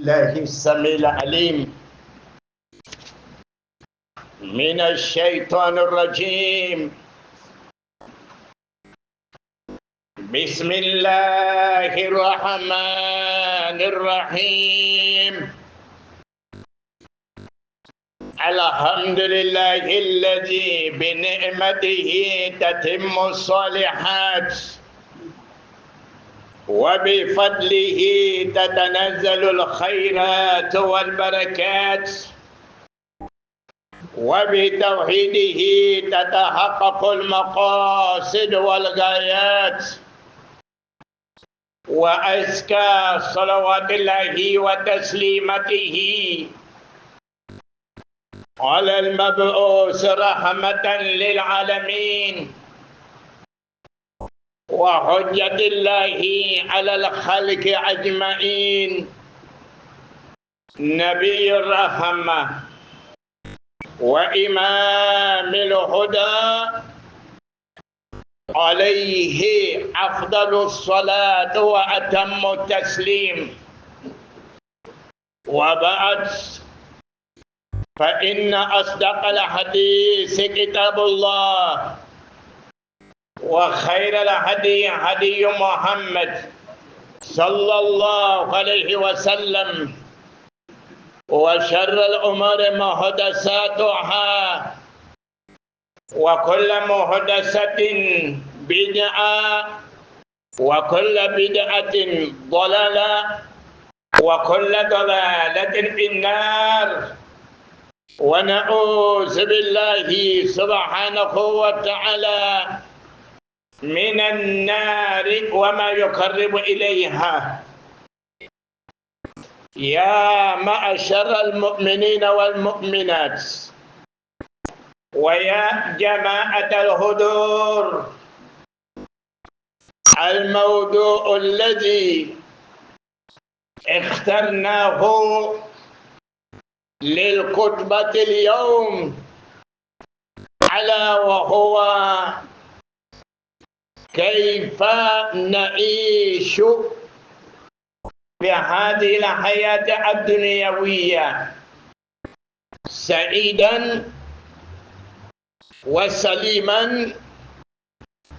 الله السميع العليم من الشيطان الرجيم. بسم الله الرحمن الرحيم. الحمد لله الذي بنعمته تتم الصالحات وبفضله تتنزل الخيرات والبركات وبتوحيده تتحقق المقاصد والغايات. وأزكى صلوات الله وتسليمته على المبعوث رحمة للعالمين وحجة الله على الخلق أجمعين، نبي الرحمة وإمام الهدى، عليه أفضل الصلاة وأتم التسليم. وبعد، فإن أصدق الحديث كتاب الله، وخير الهدي هدي محمد صلى الله عليه وسلم، وشر الأمور محدثاتها، وكل محدثة بدعة، وكل بدعة ضلالة، وكل ضلالة في النار. ونعوذ بالله سبحانه وتعالى من النار وما يقرب إليها. يا معشر المؤمنين والمؤمنات، ويا جماعة الحضور، الموضوع الذي اخترناه للخطبة اليوم ألا وهو كيف نعيش في هذه الحياة الدنيوية سعيدا وسليما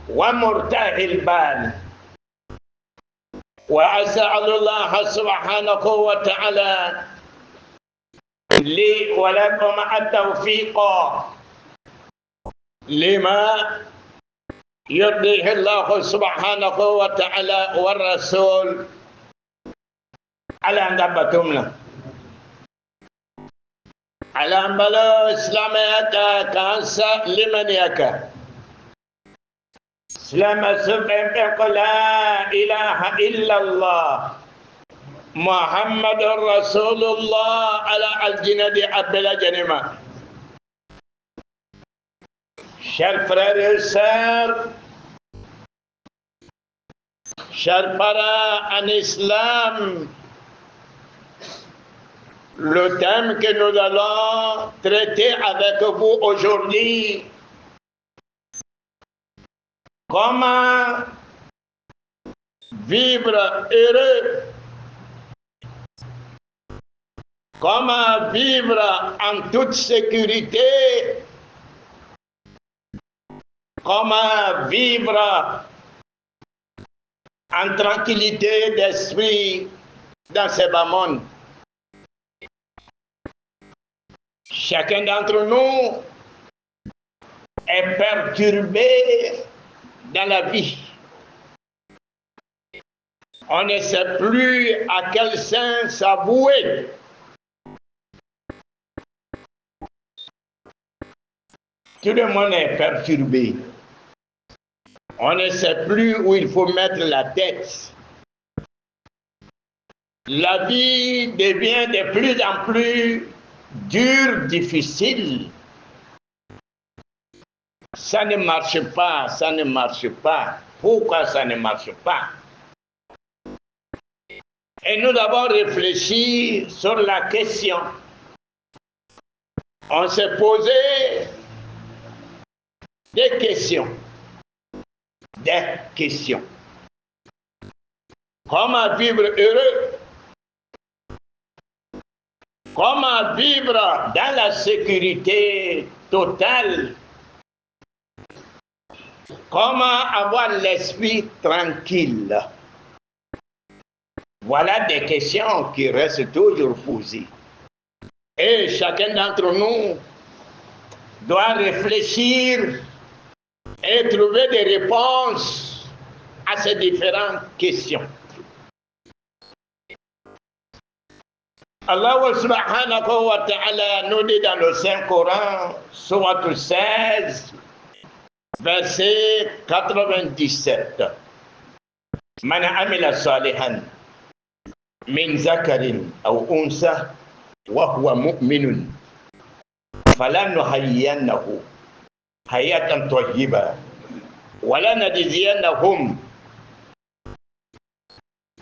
ومرتاح البال. وأسأل الله سبحانه وتعالى لي ولكم التوفيق لما يرضيه الله سبحانه وتعالى والرسول. على دبتمنا على بلو إسلامك كانسا لمن يكا سلام سبحانه لا إله إلا الله محمد رسول الله على الجنة أبلا جنما. Chers frères et sœurs, chers parents en islam, le thème que nous allons traiter avec vous aujourd'hui, comment vivre heureux, comment vivre en toute sécurité, comment vivre en tranquillité d'esprit dans ce bas monde. Chacun d'entre nous est perturbé dans la vie. On ne sait plus à quel sens s'avouer. Tout le monde est perturbé. On ne sait plus où il faut mettre la tête. La vie devient de plus en plus dure, difficile. Ça ne marche pas, ça ne marche pas. Pourquoi ça ne marche pas? Et nous avons réfléchi sur la question. On s'est posé des questions. Questions. Comment vivre heureux? Comment vivre dans la sécurité totale? Comment avoir l'esprit tranquille? Voilà des questions qui restent toujours posées. Et chacun d'entre nous doit réfléchir et trouver des réponses à ces différentes questions. Allah subhanahu wa ta'ala nous dit dans le Saint-Coran, Sourate 16, verset 97. Man amila salihan min zakarin aw unsa wa huwa mu'minun falanuhayyiyannahu hayatan tayyiba wa lanajziyannahum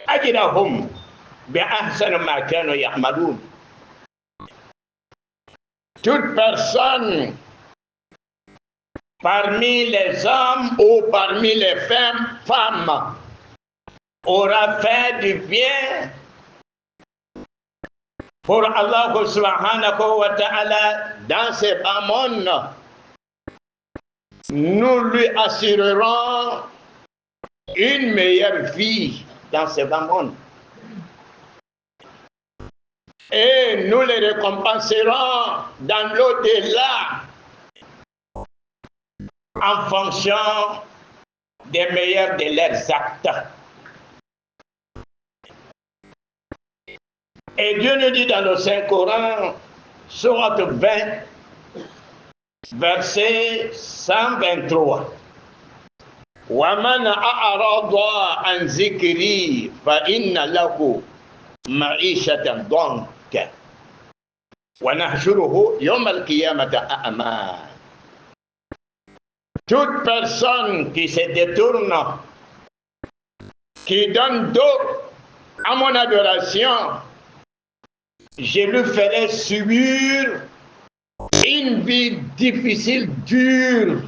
ajrahum bi'ahsani ma kanu ya'malun. Toute personne parmi les hommes ou parmi les femmes aura fait du bien pour Allah subhanahu wa ta'ala dans ces bas mondes, nous lui assurerons une meilleure vie dans ces bas mondes. Et nous les récompenserons dans l'au-delà en fonction des meilleurs de leurs actes. Et Dieu nous dit dans le Saint-Coran, Sourate 20, verset 123. وَمَنْ أَعْرَضَ عَنْ ذِكْرِي فَإِنَّ لَهُ مَعِيشَةً ضَنكًا وَنَحْشُرُهُ يَوْمَ الْقِيَامَةِ أَعْمَى. Toute personne qui se détourne, qui donne dos à mon adoration, je lui ferai subir une vie difficile, dure,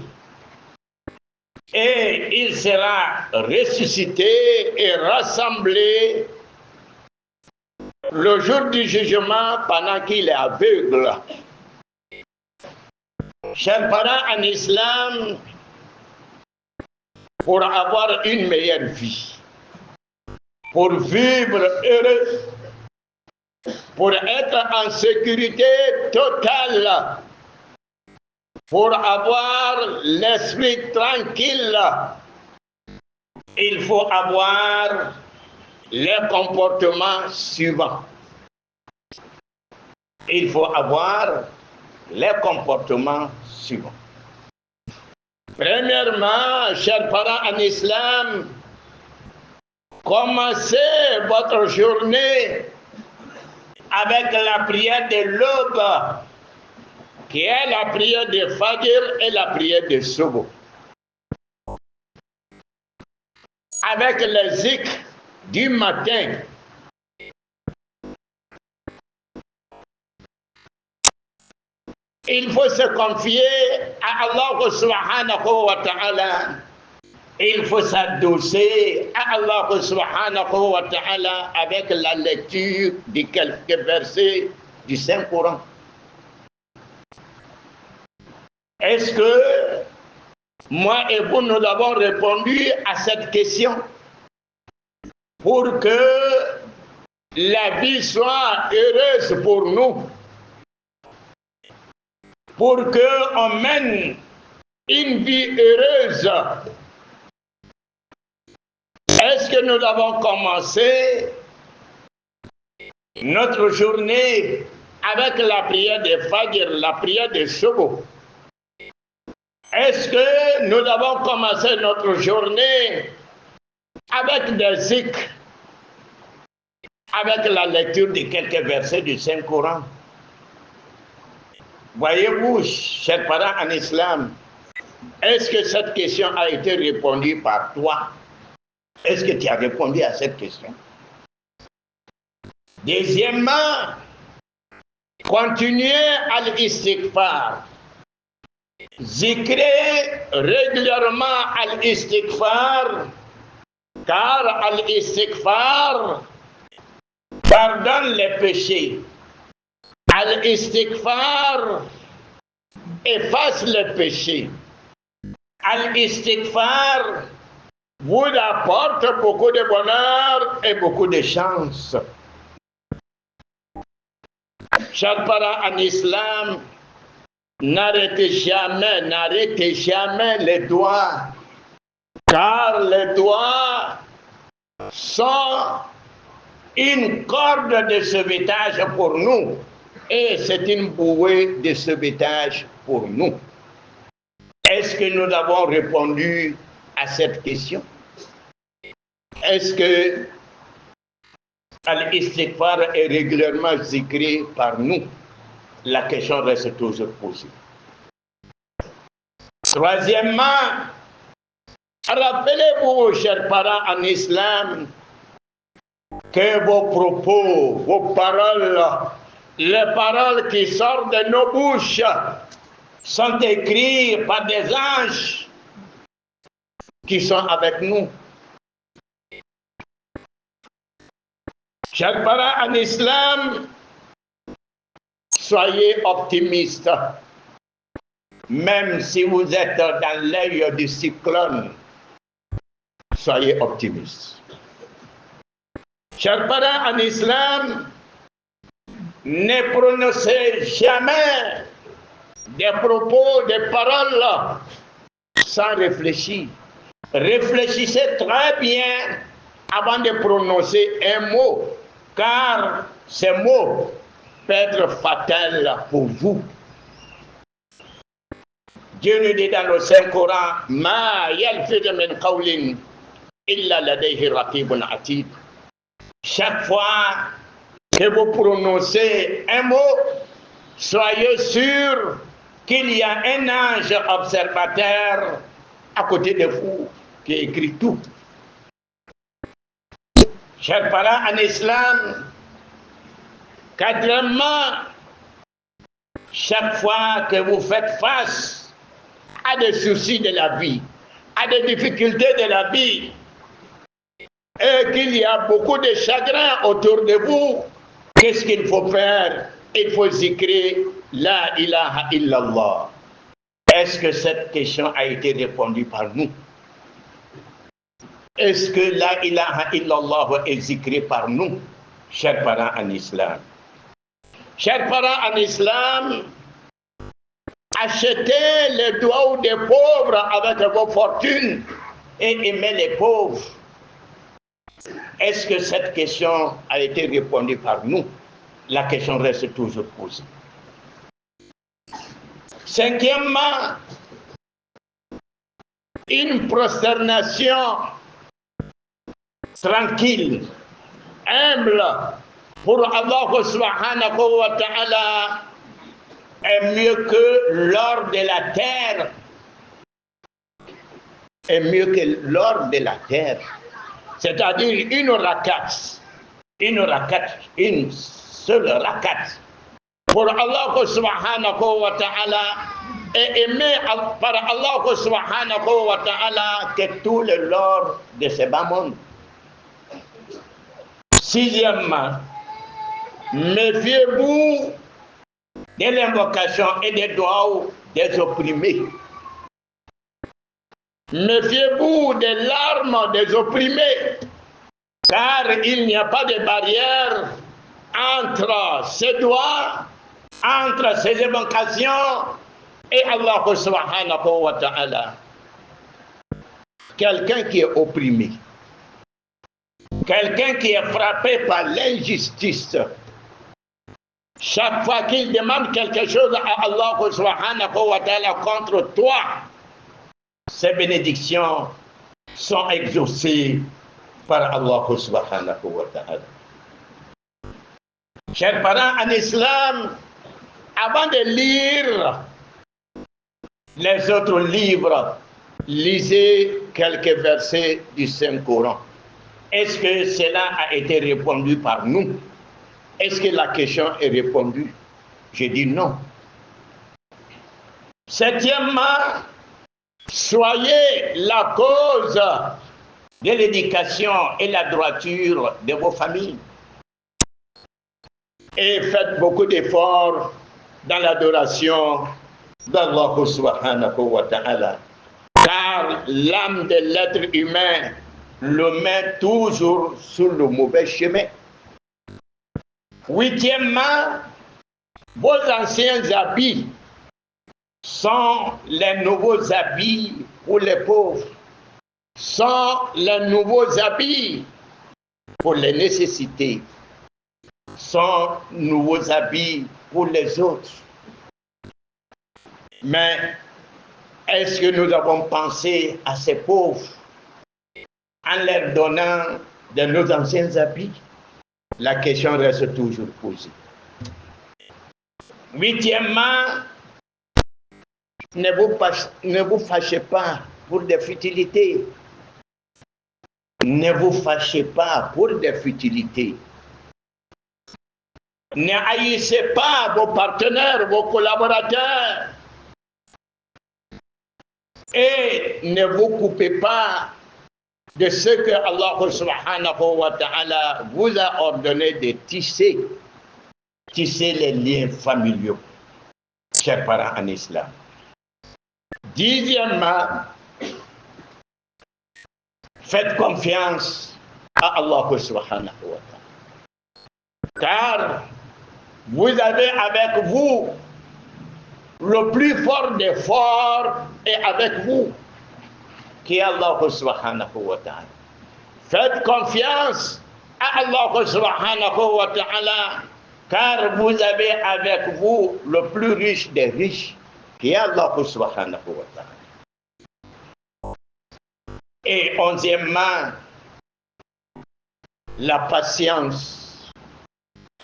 et il sera ressuscité et rassemblé le jour du jugement pendant qu'il est aveugle. Chers parents en islam, pour avoir une meilleure vie, pour vivre heureux, pour être en sécurité totale, pour avoir l'esprit tranquille, il faut avoir les comportements suivants. Il faut avoir les comportements suivants. Premièrement, chers parents en islam, commencez votre journée avec la prière de l'aube, qui est la prière de Fajr et la prière de Subuh. Avec le zikr du matin. Il faut se confier à Allah subhanahu wa ta'ala. Il faut s'adosser à Allah subhanahu wa ta'ala avec la lecture de quelques versets du Saint-Coran. Est-ce que moi et vous, nous avons répondu à cette question pour que la vie soit heureuse pour nous, pour qu'on mène une vie heureuse? Est-ce que nous avons commencé notre journée avec la prière de Fajr, la prière de Subuh? Est-ce que nous avons commencé notre journée avec des zikr, avec la lecture de quelques versets du Saint-Coran? Voyez-vous, chers parents en islam, est-ce que cette question a été répondue par toi? Est-ce que tu as répondu à cette question? Deuxièmement, continuez à l'istighfar. Zikrez régulièrement al-istighfar, car al-istighfar pardonne les péchés. Al-Istighfar efface le péché. Al-Istighfar vous apporte beaucoup de bonheur et beaucoup de chance. Chers parents en islam, n'arrêtez jamais les doigts, car les doigts sont une corde de sauvetage pour nous et c'est une bouée de sauvetage pour nous. Est-ce que nous avons répondu à cette question? Est-ce que Al-Istighfar est régulièrement zikré par nous? La question reste toujours posée. Troisièmement, rappelez-vous, chers parents en islam, que vos propos, vos paroles, les paroles qui sortent de nos bouches sont écrites par des anges qui sont avec nous. Chers parents en islam, soyez optimistes. Même si vous êtes dans l'œil du cyclone, soyez optimistes. Chers parents en islam, ne prononcez jamais des propos, des paroles sans réfléchir. Réfléchissez très bien avant de prononcer un mot, car ce mot peut être fatal pour vous. Dieu nous dit dans le Saint-Coran, Ma yalfidu min qawlin illa ladayhi raqibun atid. Chaque fois que vous prononcez un mot, soyez sûr qu'il y a un ange observateur à côté de vous qui écrit tout. Chers parents en islam, quatrièmement, chaque fois que vous faites face à des soucis de la vie, à des difficultés de la vie, et qu'il y a beaucoup de chagrin autour de vous, qu'est-ce qu'il faut faire? Il faut zikrer La ilaha illallah. Est-ce que cette question a été répondue par nous? Est-ce que La ilaha illallah est zikré par nous, chers parents en islam? Chers parents en islam, achetez les doigts des pauvres avec vos fortunes et aimez les pauvres. Est-ce que cette question a été répondue par nous? La question reste toujours posée. Cinquièmement, une prosternation tranquille, humble pour Allah subhanahu wa ta'ala est mieux que l'or de la terre. Est mieux que l'or de la terre. C'est-à-dire une seule rakat. Pour Allah subhanahu wa ta'ala est aimé par Allah subhanahu wa ta'ala que tout l'or de ce bas monde. Sixièmement, méfiez-vous de l'invocation et des doigts des opprimés. Méfiez-vous des larmes des opprimés, car il n'y a pas de barrière entre ces doigts, entre ces invocations et Allah subhanahu wa ta'ala. Quelqu'un qui est opprimé, quelqu'un qui est frappé par l'injustice, chaque fois qu'il demande quelque chose à Allah subhanahu wa ta'ala contre toi, ces bénédictions sont exaucées par Allah subhanahu wa ta'ala. Chers parents en islam, avant de lire les autres livres, lisez quelques versets du Saint-Coran. Est-ce que cela a été répondu par nous? Est-ce que la question est répondue? Je dis non. Septièmement, soyez la cause de l'éducation et la droiture de vos familles. et faites beaucoup d'efforts dans l'adoration d'Allah subhanahu wa ta'ala. Car l'âme de l'être humain le met toujours sur le mauvais chemin. Huitièmement, vos anciens habits sont les nouveaux habits pour les pauvres, sont les nouveaux habits pour les nécessités, sont nouveaux habits pour les autres. Mais est-ce que nous avons pensé à ces pauvres en leur donnant de nos anciens habits? La question reste toujours posée. Huitièmement, ne vous fâchez pas pour des futilités. Ne vous fâchez pas pour des futilités. Ne haïssez pas vos partenaires, vos collaborateurs. Et ne vous coupez pas de ce que Allah subhanahu wa ta'ala vous a ordonné de tisser. Tisser les liens familiaux, chers parents en islam. Dixièmement, faites confiance à Allah subhanahu wa ta'ala. Car vous avez avec vous le plus fort des forts est avec vous, qui est Allah subhanahu wa ta'ala. Faites confiance à Allah subhanahu wa ta'ala, car vous avez avec vous le plus riche des riches, qui est Allah subhanahu wa ta'ala. Et onzièmement, la patience,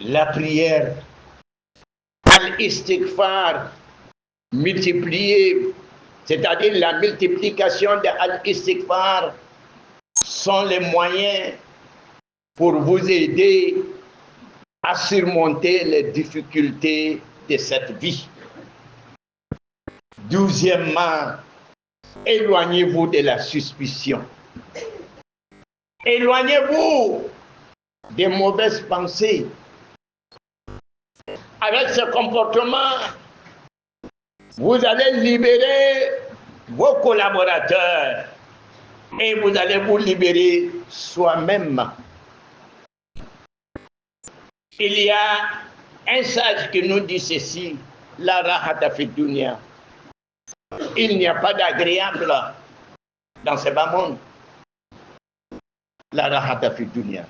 la prière, al-istighfar, multiplié, c'est-à-dire la multiplication de al-istighfar, sont les moyens pour vous aider à surmonter les difficultés de cette vie. Douzièmement, éloignez-vous de la suspicion. Éloignez-vous des mauvaises pensées. Avec ce comportement, vous allez libérer vos collaborateurs et vous allez vous libérer soi-même. Il y a un sage qui nous dit ceci, la rahata fi dunya. Il n'y a pas d'agréable dans ce bas monde. La rahata fi dunya.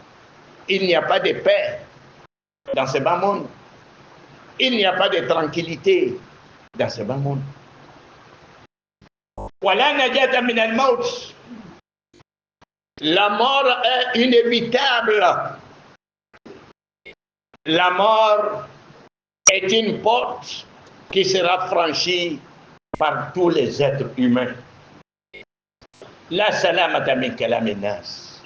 Il n'y a pas de paix dans ce bas monde. Il n'y a pas de tranquillité dans ce bas monde. Wala najata min al-maut. La mort est inévitable. La mort est une porte qui sera franchie par tous les êtres humains. La salamata min kalamin nas.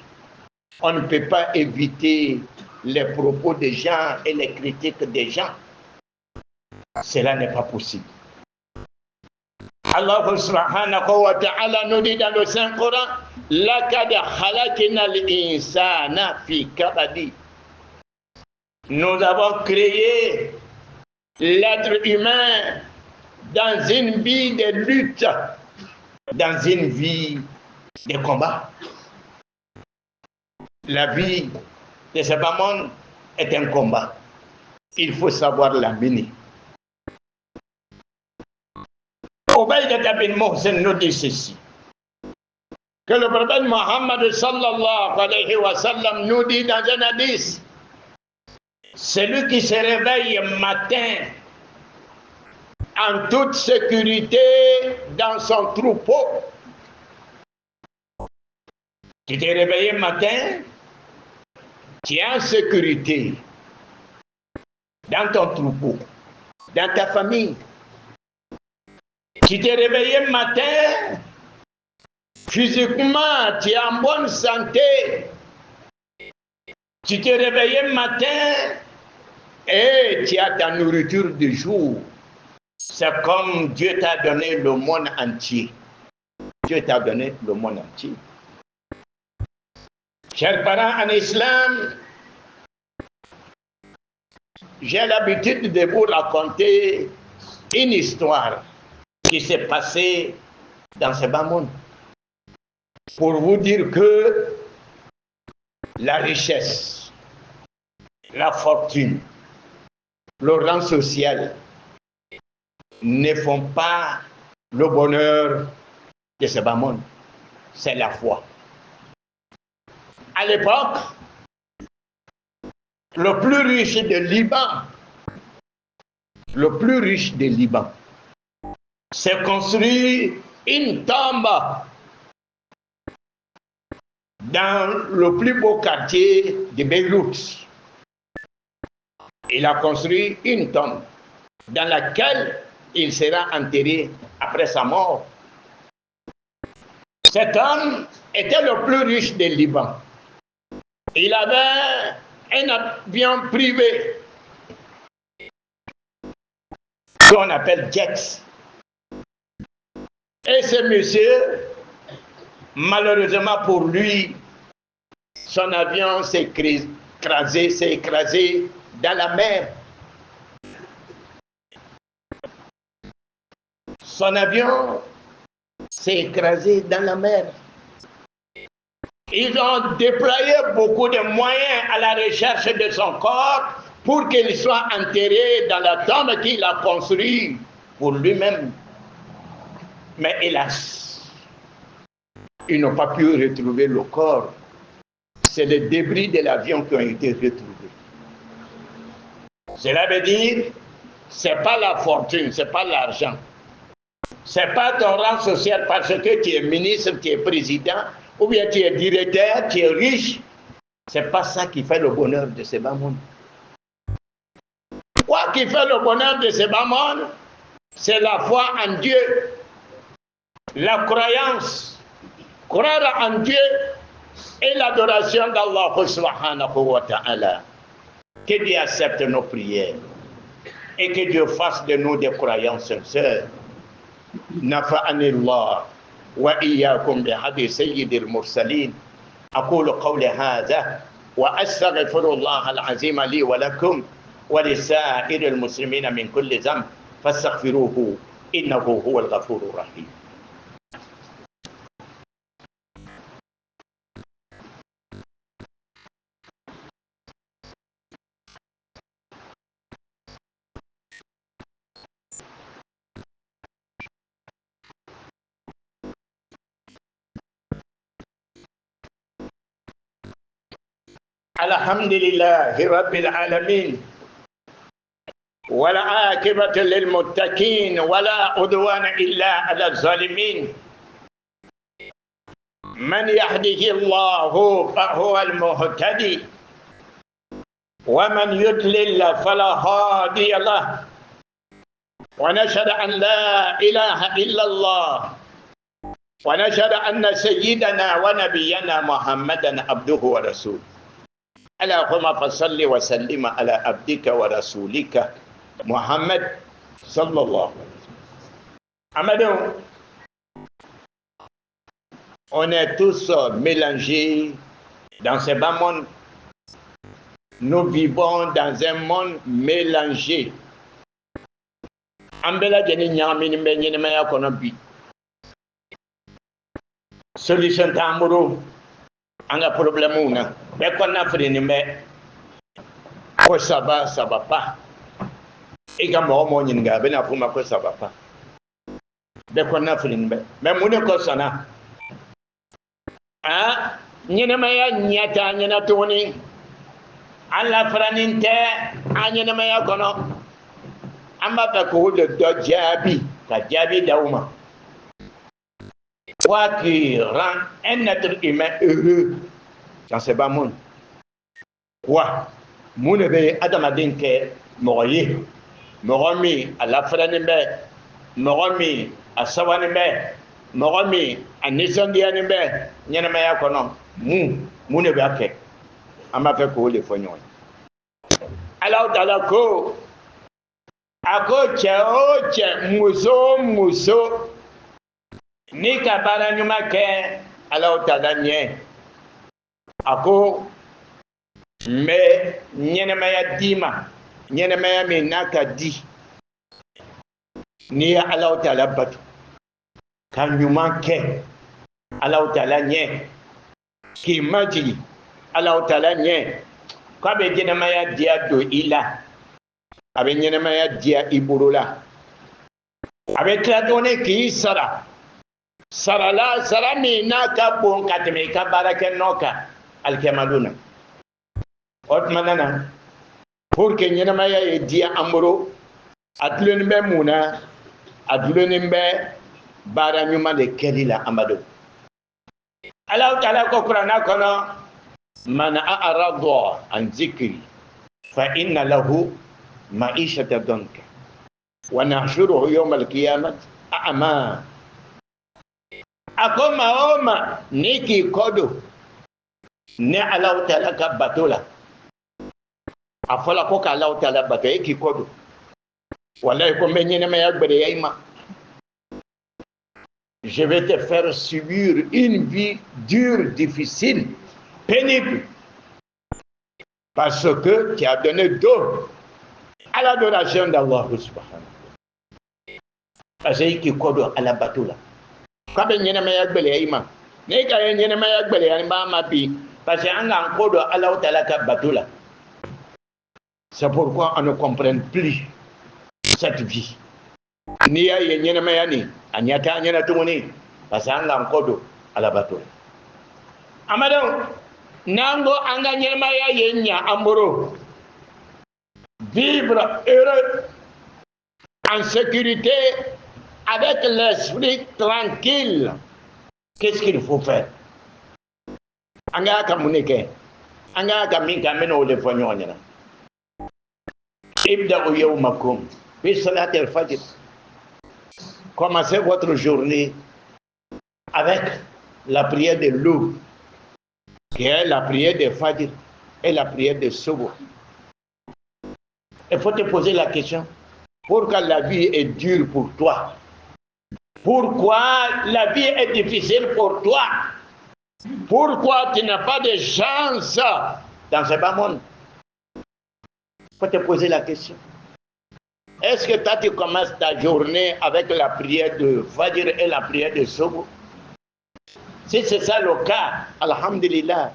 On ne peut pas éviter les propos des gens et les critiques des gens. Cela n'est pas possible. Allah subhanahu wa ta'ala nous dit dans le Saint-Coran, لَقَدْ خَلَقْنَا الْإِنسَانَ فِي كَبَدٍ. Nous avons créé l'être humain dans une vie de lutte, dans une vie de combat. La vie de ce bas monde est un combat. Il faut savoir la mener. Ubaydah bin Muhsin nous dit ceci, que le prophète Mohammed sallallahu alayhi wa sallam nous dit dans un hadith, celui qui se réveille matin en toute sécurité dans son troupeau. Tu t'es réveillé matin, tu es en sécurité dans ton troupeau, dans ta famille. Tu t'es réveillé matin, physiquement, tu es en bonne santé. Tu t'es réveillé matin et tu as ta nourriture du jour. C'est comme Dieu t'a donné le monde entier. Dieu t'a donné le monde entier. Chers parents en islam, j'ai l'habitude de vous raconter une histoire qui s'est passée dans ce bas monde. Pour vous dire que la richesse, la fortune, le rang social ne font pas le bonheur de ce bas monde. C'est la foi. À l'époque, le plus riche de Liban, s'est construit une tombe dans le plus beau quartier de Beyrouth. Il a construit une tombe dans laquelle il sera enterré après sa mort. Cet homme était le plus riche du Liban. Il avait un avion privé qu'on appelle jet. Et ce monsieur, malheureusement pour lui, son avion s'est écrasé dans la mer. Son avion s'est écrasé dans la mer. Ils ont déployé beaucoup de moyens à la recherche de son corps pour qu'il soit enterré dans la tombe qu'il a construite pour lui-même. Mais hélas, ils n'ont pas pu retrouver le corps. C'est les débris de l'avion qui ont été retrouvés. Cela veut dire, ce n'est pas la fortune, ce n'est pas l'argent. Ce n'est pas ton rang social parce que tu es ministre, tu es président, ou bien tu es directeur, tu es riche. Ce n'est pas ça qui fait le bonheur de ce bas monde. Quoi qui fait le bonheur de ce bas monde, c'est la foi en Dieu, la croyance, croire en Dieu et l'adoration d'Allah subhanahu wa ta'ala. Que Dieu accepte nos prières et que Dieu fasse de nous des croyants sincères. نفعني الله وإياكم بهدي سيد المرسلين. أقول قولي هذا وأستغفر الله العظيم لي ولكم ولسائر المسلمين من كل ذنب فاستغفروه إنه هو الغفور الرحيم. الحمد لله رب العالمين والعاقبة للمتقين ولا عدوان إلا على الظالمين. من يهده الله فهو المهتدي ومن يضلل فلا هادي له. ونشهد أن لا إله إلا الله ونشهد أن سيدنا ونبينا محمدا عبده ورسوله. اللهم فصل وسلم على عبدك ورسولك محمد صلى الله عليه وسلم. Amadou, on est tous mélangés dans ce bas monde. Nous vivons dans un monde mélangé. Ambela jeni nyamini mbenyini maya kono bi. Solution tamuru anga problème una. Mais qu'on a fait une mais quoi ça va pas. Et quand moi n'y nga ben pour ma quoi ça va pas. Mais qu'on a fait une mais mon ko sana. Ah, nyene maya nyata nyana toni. Alla franinte anyene maya kono. Amba ta ko de jabi, ta jabi dauma. Quoi qui rend un être humain heureux dans ce bas monde. Quoi? Mon be adamadin ke moye. Moromi à la franimbe, moromi à sawanimbe, moromi à nisondianimbe, nyanamaya kono. Mon be ake. Ama fe ko le fonyon. Alors dalako ako che muso ni kabara nyuma ke alors tadanye ako me nyenemaya dima ɲɛnɛmaya min n'a ka di n'i ye Alahu Taala bato ka ɲuman kɛ Alahu Taala ɲɛ k'i majigi Alahu Taala ɲɛ k'a bɛ ɲɛnɛmaya diya don i la a bɛ ɲɛnɛmaya diya i bolo la a bɛ tila tuguni k'i sara sara min n'a ka bon ka tɛmɛ i ka baarakɛ nɔ kan alikiyama na o tuma na pour que ɲɛnɛmaya ye diya an bolo a dulonin bɛ mun na a dulonin bɛ baara ɲuman de kɛli la amadu Alahu Taala ko kuranɛ kɔnɔ man a'rada an zikri fa inna lahu ma'ishatan danka wa nahshuruhu yawm al-qiyamati a'ma a ko maa o maa ni k'i kɔ don ni Alahu Taala ka bato la a fɔla ko ka Alahu Taala bato e k'i kɔ don wallahi ko n bɛ ɲɛnɛmaya gbɛrɛya i ma je vais te faire subir une vie dure, difficile, pénible. Parce que tu as donné dos à l'adoration d'Allah subhanahu. Parce que kodo à la batoula. Quand on ɲɛnɛmaya gbɛlɛya i ma, ne ka ye ɲɛnɛmaya gbɛlɛya ni b'a ma bi, parce que an k'an kodo Alahu Taala ka bato la. C'est pourquoi on ne comprend plus cette vie. N'i y'a ye ɲɛnɛmaya ni a ɲɛ t'a ɲɛna tuguni parce que an k'an kɔ don Ala bato la amadenw n'an ko an ka ɲɛnɛmaya ye ɲɛ an bolo vivre heureux en sécurité avec l'esprit tranquille qu'est-ce qu'il faut faire an k'a ka mun de kɛ an k'a ka min kɛ an bɛna o de fɔ ɲɔgɔn ɲɛna ibda'u yawmakum bi salati al-fajr. Commencez votre journée avec la prière de l'aube, qui est la prière de Fajr et la prière de Sobo. Il faut te poser la question, pourquoi la vie est dure pour toi? Pourquoi la vie est difficile pour toi? Pourquoi tu n'as pas de chance dans ce bas monde? Il faut te poser la question. Est-ce que toi tu commences ta journée avec la prière de Fajr et la prière de Sobo? Si c'est ça le cas, alhamdulillah,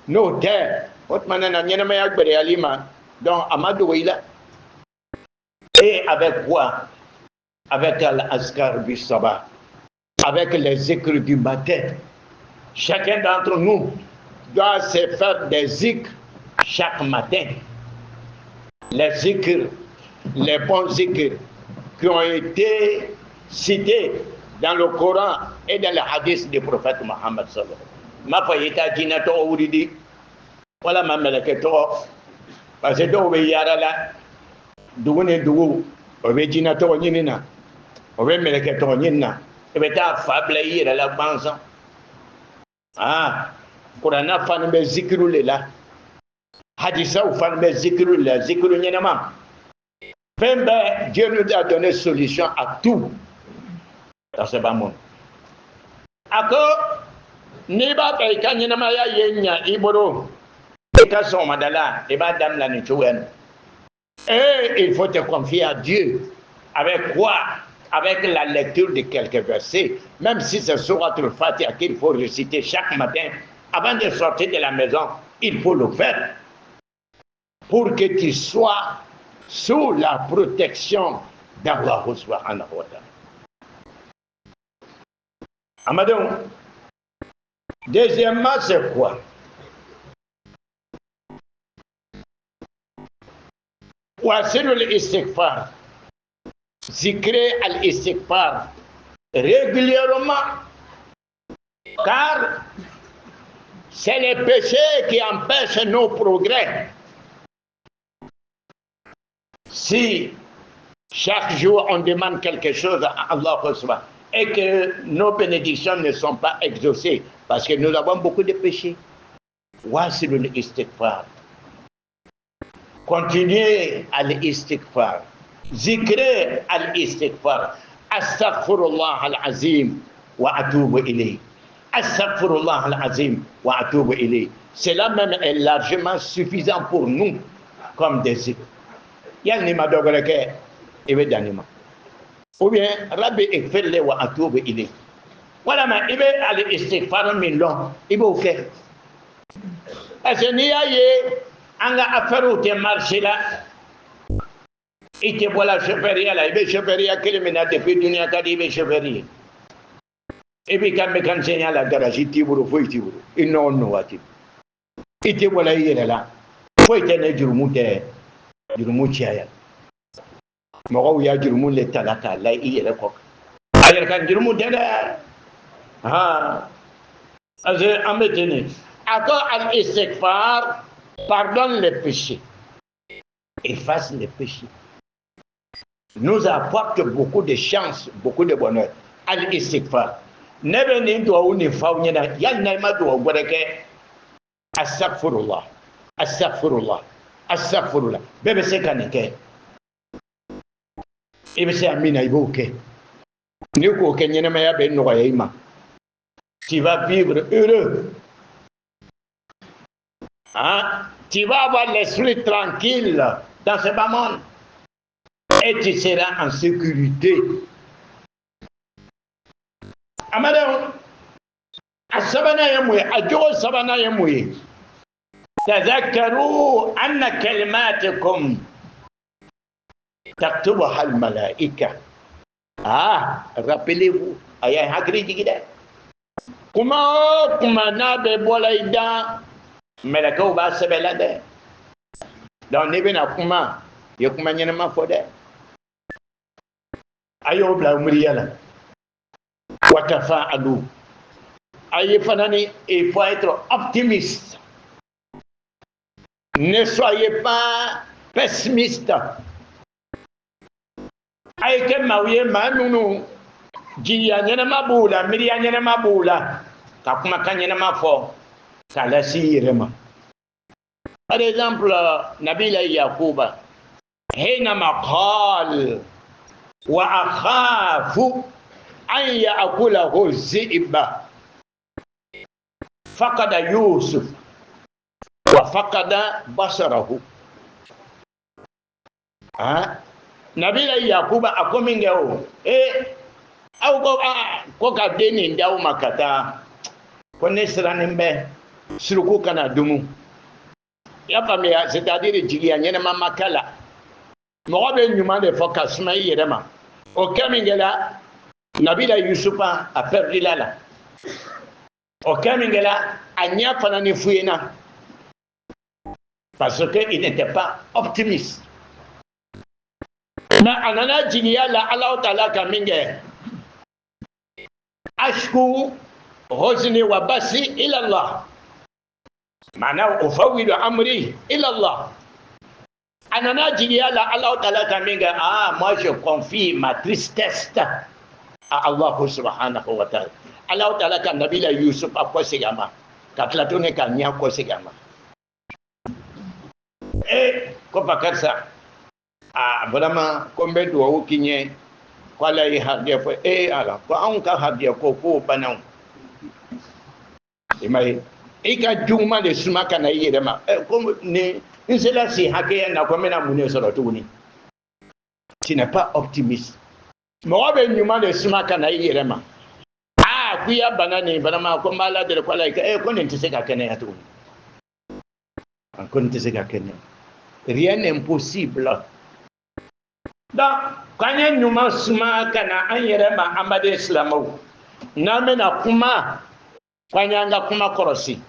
nos terres, donc Amadou Ila, et avec quoi? Avec l'Askar du Sabbat, avec les écrits du matin. Chacun d'entre nous doit se faire des zikrs chaque matin. Les zikrs, les bons zikrs qui ont été cités dans le Coran et dans le hadith du prophète Mohammed sallallahu alayhi wa sallam. Ma fayita jina to wuridi wala ma meleke to parce que do be yara la dugu ne dugu o be jina to nyinina o be meleke to nyinna e be ta fable yira la banza Qur'ana fan be zikru le la hadisa fan be zikru le zikru nyinama Fembe, Dieu nous a donné solution à tout dans ce bas monde. Ako ni ba fɛ ka ɲɛnamaya ye ɲa i bolo i ka sɔgɔmadala i b'a daminɛ nin cogoya in. Et il faut te confier à Dieu. Avec quoi? Avec la lecture de quelques versets. Même si c'est Souratul Fatiha qu'il faut réciter chaque matin avant de sortir de la maison, il faut le faire pour que tu sois sous la protection d'Allah subhanahu wa ta'ala. Amadou, deuxièmement, c'est quoi? Wasilu al-istighfar. Zikrer al-istighfar régulièrement, car c'est les péchés qui empêchent nos progrès. Si chaque jour on demande quelque chose à Allah et que nos bénédictions ne sont pas exaucées parce que nous avons beaucoup de péchés, wasilul istighfar. Continuez à l'istighfar. Zikrer al-istighfar. Astaghfirullah al-azim wa atubu ilayh. Astaghfirullah al-azim wa atubu ilayh. Cela même est largement suffisant pour nous comme des zikr. yal ni ma dogere ke ibe danima ou bien rabbi ikfirli wa atubu ilayk wala ma ibe al istighfar min long ibe o ke aseni aye anga affaire te marché la ite bola chauffeuria la ibe chauffeuria kelimina depuis dunia kadi ibe chauffeuria ibe kambe kan senya la garage tiburu foi tiburu inno no wati ite bola yere la foi te ne jurumu ciaya mo ya jurumu le talaka la yere ko ayer kan jurumu de ha aze ametene ako al istighfar pardonne les péchés efface les péchés nous apporte beaucoup de chance beaucoup de bonheur al istighfar nebe ni do woni fawnyana yal na ma do goreke astaghfirullah astaghfirullah astaghfirullah bebe se kanike ibe se amina iboke ni ko kenyene ma ya be no yima tu vas vivre heureux hein? Tu vas avoir l'esprit tranquille dans ce bas monde et tu seras en sécurité. Amadou, asabana yamwe, adjo sabana yamwe. تذكروا أن كلماتكم تكتبها الملائكة. Rappelez-vous, ayah hakri jigida. Kuma nabe bola ida, melaka uba sebela de. Dan nebe na kuma, yo kuma nyene ma fode. Ayo bla umriyala. Watafa'alu. Aye fanani, il faut être optimiste. Ne soyez pas pessimiste. Aye ke mawye manunu. Jiya nyene mabula, miriya nyene mabula. Kakuma ka nyene mafo. Kalasi irema. Par exemple, Nabila Yakuba. حينما قال وأخاف أن يأكله الذئب فقد يوسف وفقد بصره Nabila Yakuba akomingeo au ko ka deni ndaw makata ko nesra nimbe suruku kana dumu ya famia c'est-à-dire jigiya nyene mamakala mo be nyuma de focus mai yerema o kamingela Nabila Yusufa a perdu lala o kamingela anya fanani fuyena parce que il n'était pas optimiste na anana jigiya la Allah Taala kaminge ashku huzni wa basi ila Allah maana ufawidu amri ila Allah anana jigiya la Allah Taala kaminga moi je confie ma tristesse à Allah subhanahu wa ta'ala Allah Taala kan Nabila Yusuf apa segama katlatone kan nya ko segama ko pakarsa vraiment combien de fois kinye kwala yi hadiya fo ala ko an ka hadiya ko banan imai ika juma de suma kana yire ma ko ni insela si hake na ko mena munye soro tuni tu n'es pas optimiste mo be nyuma de suma kana yire ma kuya banani vraiment ko mala de kwala ko ni ntise ka kene ya tuni ko ntise ka kene rien n'est impossible. Donc, quand il y a un suma kana an yere ma amade islamo na mena kuma quand il y a kuma korosi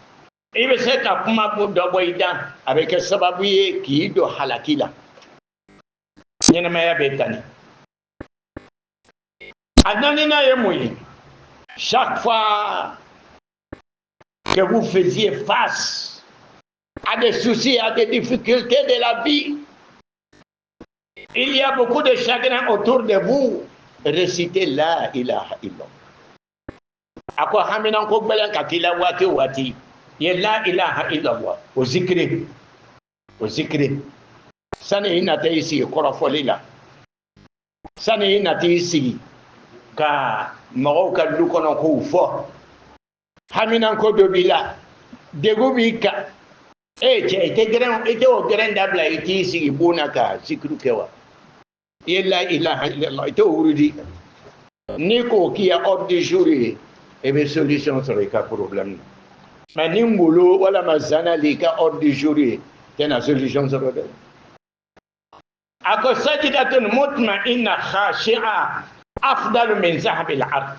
ibe se ka kuma bu do boyda avec sababu ye ki do halakila nyene ma ya betani adani na yemuyi chaque fois que vous faisiez face à des soucis, à des difficultés de la vie, il y a beaucoup de chagrin autour de vous. Récitez la ilaha illallah. Ako haminan ko belen kakila wati. Ye la ilaha illallah. O zikri. Sani ina te isi korofolila. Sani ina te isi ka mago ka lukono ko fo. Haminan ko dobila. Degubika. ite o grand dabla iti sigi bunaka zikru kewa illa ilaha illallah ite urudi ni ko ki ya ordre du jour e be solution sur le cas problème mais ni ngolo wala mazana li ka ordre du jour tena solution sur le ako sajidatun mutma'inna khashi'a afdalu min zahabil ard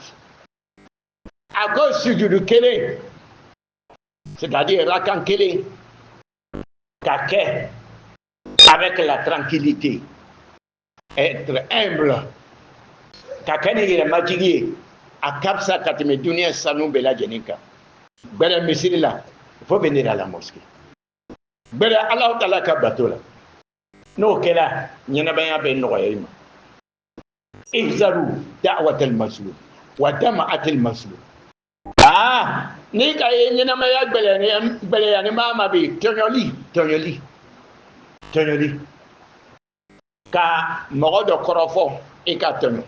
ako sujudu kele c'est-à-dire rakan kele kake avec la tranquillité être humble kakani gira majigi akapsa katime dunia sanu bela jenika bela misirila faut venir à la mosquée bela Allah taala ka batola no kela nyana baya be no yima ihzaru da'wat al-mazlum wa dama'at al-mazlum ni ka nyana maya bele ya ni mama bi tonyoli ka mogo do korofo e ka tonyo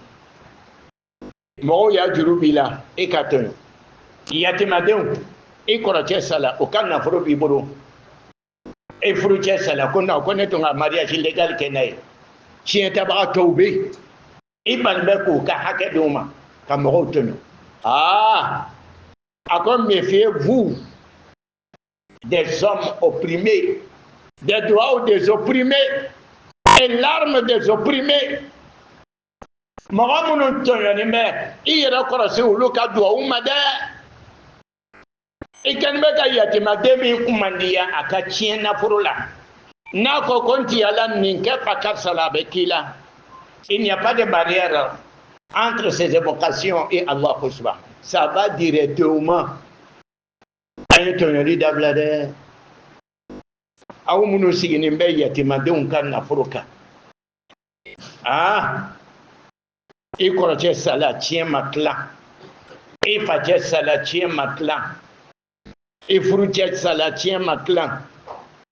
mogo ya jurubila e ka tonyo yatimadenw e koroche sala o kan na foro bi boro e furu che sala ko na ko ne to nga mariage légal kenay chien tabaga tawbe e ban be ko ka hake duma ka mogo tonyo akon méfiez-vous des hommes opprimés, des droits des opprimés et l'arme des opprimés. Mohamed Toyani me ira korase uluka dua umade ikanbeka yatima demi kumandia akachiena furula nako konti ala ninke pakar salabe kila. Il n'y a pas de barrière entre ces évocations et Allah subhanahu. Ça va directement ay Toyani dablade awu munu sigini mbe yatima de kan na furuka i koroche sala chien matla i fache sala chien matla i furuche sala chien matla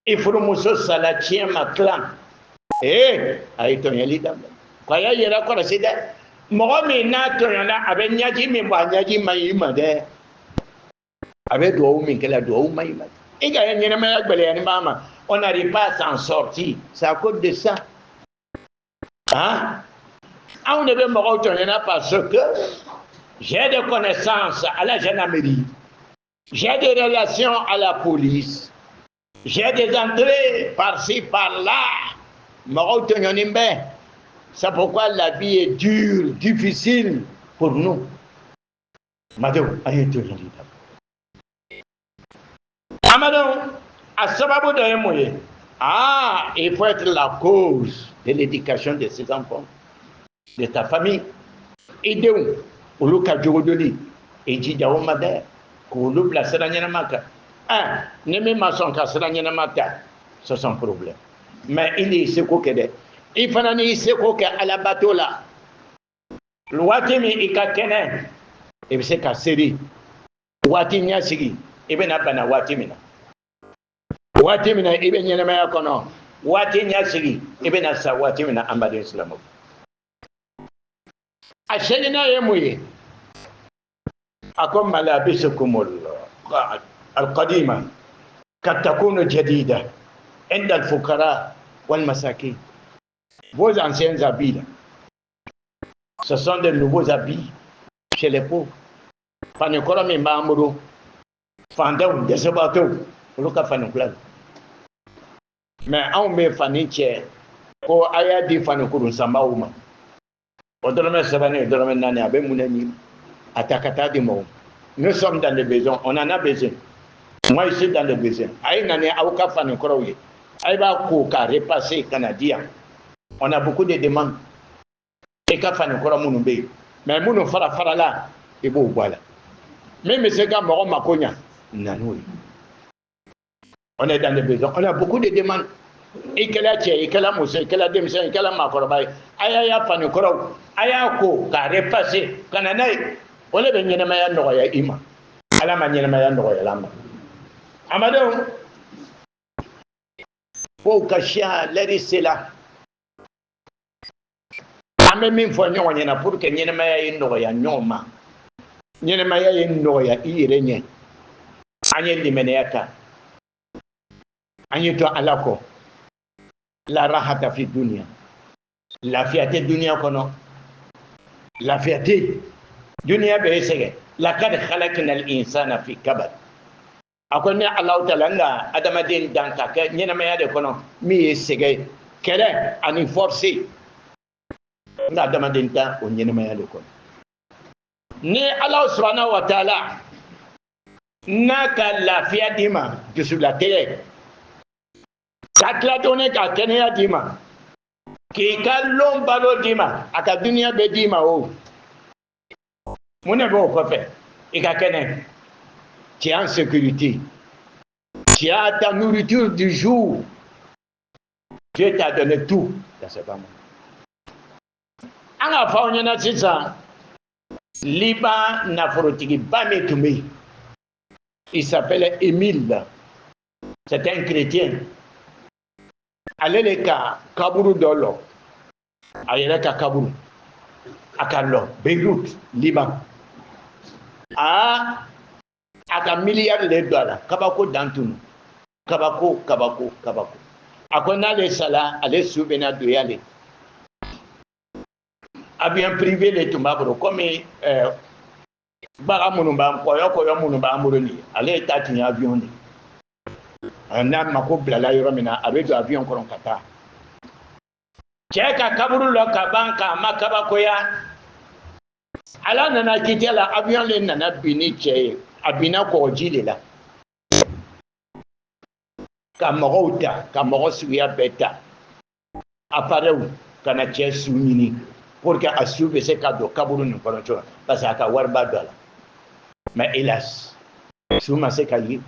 i furumuso sala chien matla ay Toyani dabla kwa ya yera koroche de mogo mi na Toyana abe nyaji mi ba nyaji mayima de abe do mi kala do mayima e ga nyene ma yagbele yani mama on n'arrive pas à s'en sortir. C'est à cause de ça. On ne veut pas parce que j'ai des connaissances à la gendarmerie, j'ai des relations à la police, j'ai des entrées par-ci, par-là. C'est pourquoi la vie est dure, difficile pour nous. Amadou, il faut être la cause de l'éducation de ses enfants, de ta famille. Aidez-vous. Uluka Djogodoli, Eji Daomade, Koulou Blaseranyanamaka. Neme Mason Kasranyanamata, c'est son problème. Mais il est ici qu'au il faut aller ici à la bateau là. L'ouatimi Ikakene, et c'est qu'à série. Ouatinya Sigi, et bien à Watimina. Wati mina ibe nyene maya kono wati nyasigi ibe na sa wati mina ambade islamu ashayna yemuye akom malabisukum القديمة قد تكون جديدة عند الفقراء والمساكين. Vos anciens habits là, ce sont de nouveaux habits chez les pauvres. Fanekora mi mamuru fandaw desabato luka fanukula. Mais on me faniche ko aya di fanukuru samauma. Odorome sabane odorome nani abe munani atakata di mo. Nous sommes dans le besoin, on en a besoin. Moi je suis dans le besoin. Aïe nani auka fanukoro ye. Aïe ba ko ka repasser canadien. On a beaucoup de demandes. Et quand fanukoro munumbe. Mais munu fara là et bon voilà. Même ce gars moro makonya nanoui. On est dans le besoin. On a beaucoup de demandes. Et qu'elle a tué, et qu'elle a moussé, qu'elle a démissé, qu'elle a makorbaï. Aya fanukoro. Aya ko ka repasser canadien. On est venu à Maya Noya Ima. À la manière Maya Noya Lama. Amadou, pour cacher l'hérisé là. Même fois, nous avons pour que nous Maya Noya Noma. Nous Maya Noya Irene. Agnès Limeneaka. an yi to ala ko la rahata fi dunya lafiyate dunya kono lafiyate dunya be sege laqad khalaqna al insana fi kabad akon ne allah ta'ala nga adamadin dan ka ke nyina ma yade kono mi sege kele ani force nga adamadin ta o nyina ma yade kono ni allah subhanahu wa ta'ala naka lafiya dima jusula tele kakla done ka kenya dima ki kallon balo dima aka dunia be dima o mune bo ko fe ika kene tu es en sécurité, tu as ta nourriture du jour, Dieu t'a donné tout dans ce moment. Anga fa onyana sisa liba na forotigi bametume. Il s'appelle Émile. C'est un chrétien. Aleleka kaburu dolo. Aleleka kaburu. Akalo Beyrouth, Liban. Aka milliard de dollars. Kabako dantunu. Kabako. Akona le sala, ale soubena doyale. Avion privé le tumbabro comme bara munumba koyo munumba amuroni. Ale tati avion ni. Na mako blala yoro mina avec do avion koron kata. Cheka kaburu lo kabanka makabako ya. Ala nana kitela avion le nana bini che abina ko jile la. Kamorota, kamorosuya beta. Apareu kana che sunini pour que asube se kado kaburu ni kono cho parce aka warba dola. Mais hélas, suma se kayi.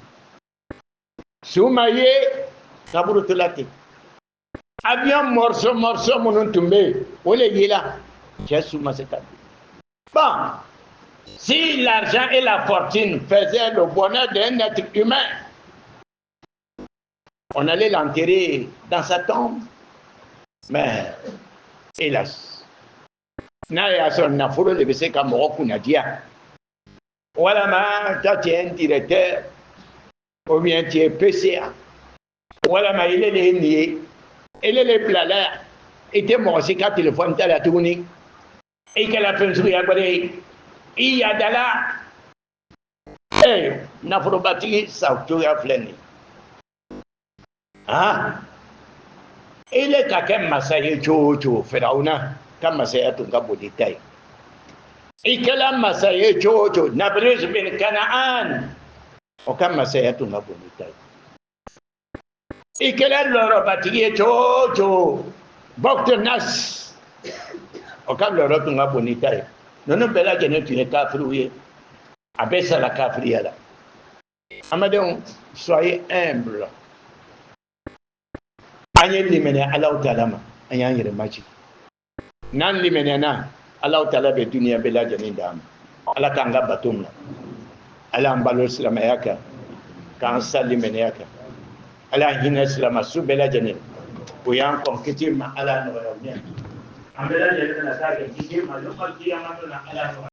Suma ye kaburu tulati. Avion morceau mon tombé. Ole yela. Che suma se kado. Bon, si l'argent et la fortune faisaient le bonheur d'un être humain, on allait l'enterrer dans sa tombe. Mais, hélas, n'a son nafolo le bese ka moko kunadia. Voilà, ma, toi tu es un directeur, ou bien tu es PCA. Voilà, ma, il est les niais, il est les blala, il était mort, c'est qu'un téléphone, t'as la tournée. Et qu'elle a fait un sourire à côté. Il y a de là. Eh, n'a pas bâti ça, tu as flané. Ah, il est quelqu'un massaye chocho, Ferauna, comme massaye ton cabo de taille. Et qu'elle a massaye chocho, Nabrus ben Canaan, aucun massaye ton cabo de taille. Et qu'elle a leur bâti chocho, Boctenas. Aucun leur ton cabo de taille. Non, non, bella que tu n'es pas frouillé. Abaisse la cafrière. Amadon, soyez humble. Agnel limene Allah Ta'ala, agnel remachi. Nan limene na Allah Ta'ala be dunia bela janin dam. Allah kanga batum. Allah ambalo islamayaka. Kan salimene yaka. Allah hina islama su bela janin. Uyan konkiti ma Allah no ya. Ambela janin na ta ke kiti ma lokal kiyama na Allah